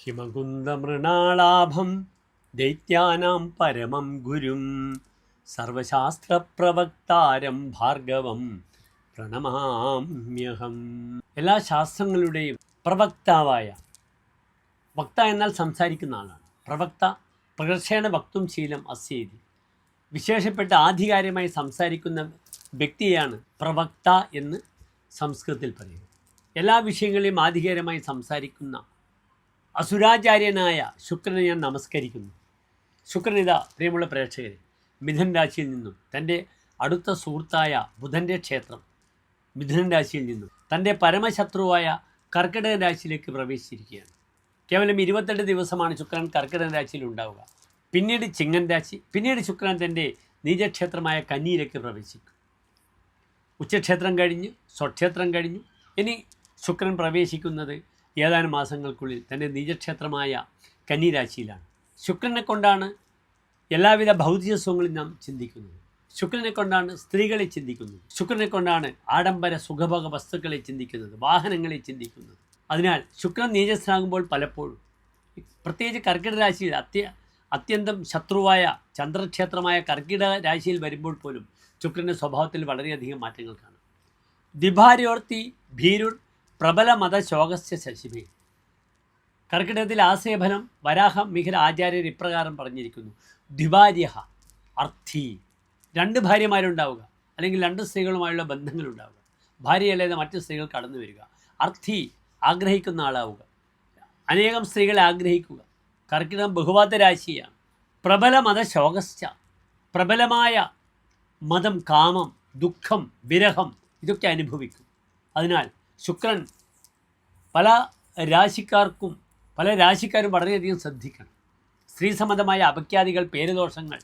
ഹിമകുന്ദമൃണാളാഭം ദൈത്യാനാം പരമം ഗുരും സർവശാസ്ത്രപ്രവക്താരം ഭാർഗവം പ്രണമാമ്യഹം. എല്ലാ ശാസ്ത്രങ്ങളുടെയും പ്രവക്താവായ, വക്ത എന്നാൽ സംസാരിക്കുന്ന ആളാണ്. പ്രവക്ത പ്രകർഷേണ വക്തും ശീലം അസ്യേതി. വിശേഷപ്പെട്ട ആധികാരികമായി സംസാരിക്കുന്ന വ്യക്തിയെയാണ് പ്രവക്ത എന്ന് സംസ്കൃതത്തിൽ പറയുന്നത്. എല്ലാ വിഷയങ്ങളെയും ആധികാരികമായി സംസാരിക്കുന്ന അസുരാചാര്യനായ ശുക്രനെ ഞാൻ നമസ്കരിക്കുന്നു. ശുക്രനിത, പ്രിയമുള്ള പ്രേക്ഷകരെ, മിഥുൻ രാശിയിൽ നിന്നും തൻ്റെ അടുത്ത സുഹൃത്തായ ബുധൻ്റെ ക്ഷേത്രം മിഥുൻ രാശിയിൽ നിന്നും തൻ്റെ പരമശത്രുവായ കർക്കിടക രാശിയിലേക്ക് പ്രവേശിച്ചിരിക്കുകയാണ്. കേവലം 28 ദിവസമാണ് ശുക്രൻ കർക്കിടക രാശിയിൽ ഉണ്ടാവുക. പിന്നീട് ചിങ്ങൻ രാശി, പിന്നീട് ശുക്രൻ തൻ്റെ നീചക്ഷേത്രമായ കന്നിയിലേക്ക് പ്രവേശിക്കും. ഉച്ചക്ഷേത്രം കഴിഞ്ഞ് സ്വക്ഷേത്രം കഴിഞ്ഞു. ഇനി ശുക്രൻ പ്രവേശിക്കുന്നത് ഏതാനും മാസങ്ങൾക്കുള്ളിൽ തൻ്റെ നീചക്ഷേത്രമായ കന്നിരാശിയിലാണ്. ശുക്രനെ കൊണ്ടാണ് എല്ലാവിധ ഭൗതിക സുഖങ്ങളും നാം ചിന്തിക്കുന്നത്. ശുക്രനെ കൊണ്ടാണ് സ്ത്രീകളെ ചിന്തിക്കുന്നത്. ശുക്രനെ കൊണ്ടാണ് ആഡംബര സുഖഭോഗ വസ്തുക്കളെ ചിന്തിക്കുന്നത്, വാഹനങ്ങളെ ചിന്തിക്കുന്നത്. അതിനാൽ ശുക്രൻ നീചസ്ഥനാകുമ്പോൾ പലപ്പോഴും, പ്രത്യേകിച്ച് കർക്കിടക രാശിയിൽ അത്യന്തം ശത്രുവായ ചന്ദ്രക്ഷേത്രമായ കർക്കിടക രാശിയിൽ വരുമ്പോൾ പോലും ശുക്രൻ്റെ സ്വഭാവത്തിൽ വളരെയധികം മാറ്റങ്ങൾ കാണാം. ദിഭാര്യോർത്തി ഭീരുർ പ്രബല മതശോകസ്യ ശശിമേ. കർക്കിടകത്തിൽ ആശയഫലം വരാഹ മിഹിര ആചാര്യർ ഇപ്രകാരം പറഞ്ഞിരിക്കുന്നു: ദ്വിഭാര്യ അർത്ഥി. 2 ഭാര്യമാരുണ്ടാവുക, അല്ലെങ്കിൽ 2 സ്ത്രീകളുമായുള്ള ബന്ധങ്ങളുണ്ടാവുക. ഭാര്യയല്ലാതെ മറ്റു സ്ത്രീകൾ കടന്നു വരിക. അർത്ഥി, ആഗ്രഹിക്കുന്ന ആളാവുക, അനേകം സ്ത്രീകളെ ആഗ്രഹിക്കുക. കർക്കിടകം ബഹുവാദ രാശിയാണ്. പ്രബല മതശോകശ്ച, പ്രബലമായ മതം, കാമം, ദുഃഖം, വിരഹം ഇതൊക്കെ അനുഭവിക്കും. അതിനാൽ ശുക്രൻ പല രാശിക്കാരും വളരെയധികം ശ്രദ്ധിക്കണം. സ്ത്രീ സംബന്ധമായ അപഖ്യാതികൾ, പേരുദോഷങ്ങൾ,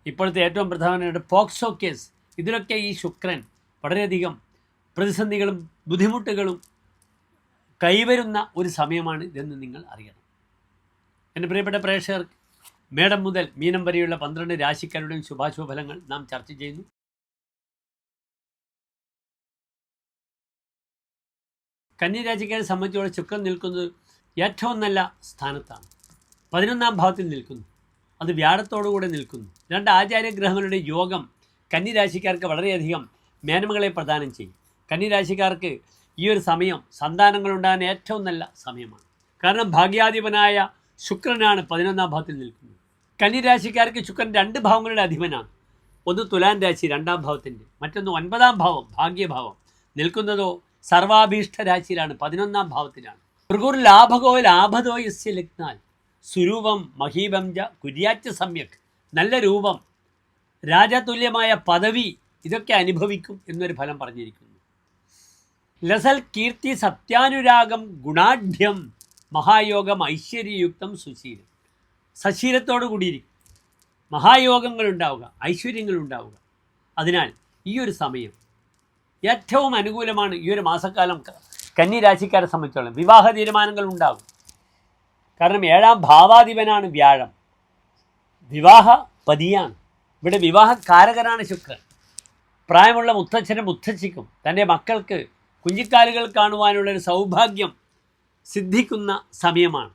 ഇപ്പോഴത്തെ ഏറ്റവും പ്രധാനമായിട്ട് പോക്സോ കേസ്, ഇതിലൊക്കെ ഈ ശുക്രൻ വളരെയധികം പ്രതിസന്ധികളും ബുദ്ധിമുട്ടുകളും കൈവരുന്ന ഒരു സമയമാണ് ഇതെന്ന് നിങ്ങൾ അറിയണം. എൻ്റെ പ്രിയപ്പെട്ട പ്രേക്ഷകർക്ക്, മേടം മുതൽ മീനം വരെയുള്ള 12 രാശിക്കാരുടെയും ശുഭാശുഭഫലങ്ങൾ നാം ചർച്ച ചെയ്യുന്നു. കന്യരാശിക്കാരെ സംബന്ധിച്ചോളം ശുക്രൻ നിൽക്കുന്നത് ഏറ്റവും നല്ല സ്ഥാനത്താണ്. 11ാം ഭാവത്തിൽ നിൽക്കുന്നു. അത് വ്യാഴത്തോടുകൂടെ നിൽക്കുന്നു. 2 ആചാര്യഗ്രഹങ്ങളുടെ യോഗം കന്യരാശിക്കാർക്ക് വളരെയധികം മേന്മകളെ പ്രദാനം ചെയ്യും. കന്യരാശിക്കാർക്ക് ഈ ഒരു സമയം സന്താനങ്ങളുണ്ടാകാൻ ഏറ്റവും നല്ല സമയമാണ്. കാരണം ഭാഗ്യാധിപനായ ശുക്രനാണ് 11ാം ഭാവത്തിൽ നിൽക്കുന്നത്. കന്യരാശിക്കാർക്ക് ശുക്രൻ 2 ഭാവങ്ങളുടെ അധിപനാണ്. ഒന്ന് തുലാൻ രാശി 2ാം ഭാവത്തിൻ്റെ, മറ്റൊന്ന് 9ാം ഭാവം ഭാഗ്യഭാവം നിൽക്കുന്നതോ സർവാഭീഷ്ട രാശിയിലാണ്, 11ാം ഭാവത്തിലാണ്. ഭൃഗുർ ലാഭകോ ലാഭതോ യസ്യ ലഗ്നാൽ സുരൂപം മഹീപം ജ കുര്യാച്ച സമ്യക്. നല്ല രൂപം, രാജതുല്യമായ പദവി ഇതൊക്കെ അനുഭവിക്കും എന്നൊരു ഫലം പറഞ്ഞിരിക്കുന്നു. ലസൽ കീർത്തി സത്യാനുരാഗം ഗുണാഢ്യം മഹായോഗം ഐശ്വര്യയുക്തം സുശീലം. സശീലത്തോടു കൂടിയിരിക്കും, മഹായോഗങ്ങളുണ്ടാവുക, ഐശ്വര്യങ്ങളുണ്ടാവുക. അതിനാൽ ഈ ഒരു സമയം ഏറ്റവും അനുകൂലമാണ്. ഈ ഒരു മാസക്കാലം കന്യരാശിക്കാരെ സംബന്ധിച്ചോളം വിവാഹ തീരുമാനങ്ങൾ ഉണ്ടാകും. കാരണം 7ാം ഭാവാധിപനാണ് വ്യാഴം, വിവാഹ പതിയാണ്. ഇവിടെ വിവാഹകാരകനാണ് ശുക്രൻ. പ്രായമുള്ള മുത്തച്ഛനും മുത്തച്ഛിക്കും തൻ്റെ മക്കൾക്ക് കുഞ്ഞിക്കാലുകൾ കാണുവാനുള്ളൊരു സൗഭാഗ്യം സിദ്ധിക്കുന്ന സമയമാണ്.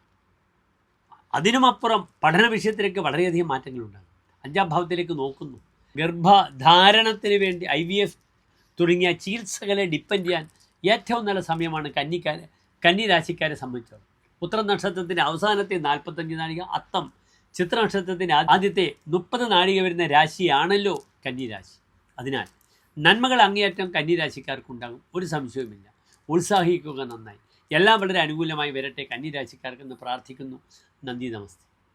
അതിനുമപ്പുറം പഠന വിഷയത്തിലേക്ക് വളരെയധികം മാറ്റങ്ങളുണ്ടാകും. 5ാം ഭാവത്തിലേക്ക് നോക്കുന്നു. ഗർഭധാരണത്തിന് വേണ്ടി IVF തുടങ്ങിയ ചികിത്സകളെ ഡിപ്പെൻഡ് ചെയ്യാൻ ഏറ്റവും നല്ല സമയമാണ് കന്യരാശിക്കാരെ സംബന്ധിച്ചോളം. ഉത്തര നക്ഷത്രത്തിൻ്റെ അവസാനത്തെ 45 നാഴിക, അത്തം ചിത്ര നക്ഷത്രത്തിൻ്റെ ആദ്യത്തെ 30 നാഴിക വരുന്ന രാശിയാണല്ലോ കന്യരാശി. അതിനാൽ നന്മകൾ അങ്ങേയറ്റം കന്യരാശിക്കാർക്കുണ്ടാകും, ഒരു സംശയവുമില്ല. ഉത്സാഹിക്കുക നന്നായി. എല്ലാം വളരെ അനുകൂലമായി വരട്ടെ കന്യരാശിക്കാർക്കെന്ന് പ്രാർത്ഥിക്കുന്നു. നന്ദി, നമസ്തേ.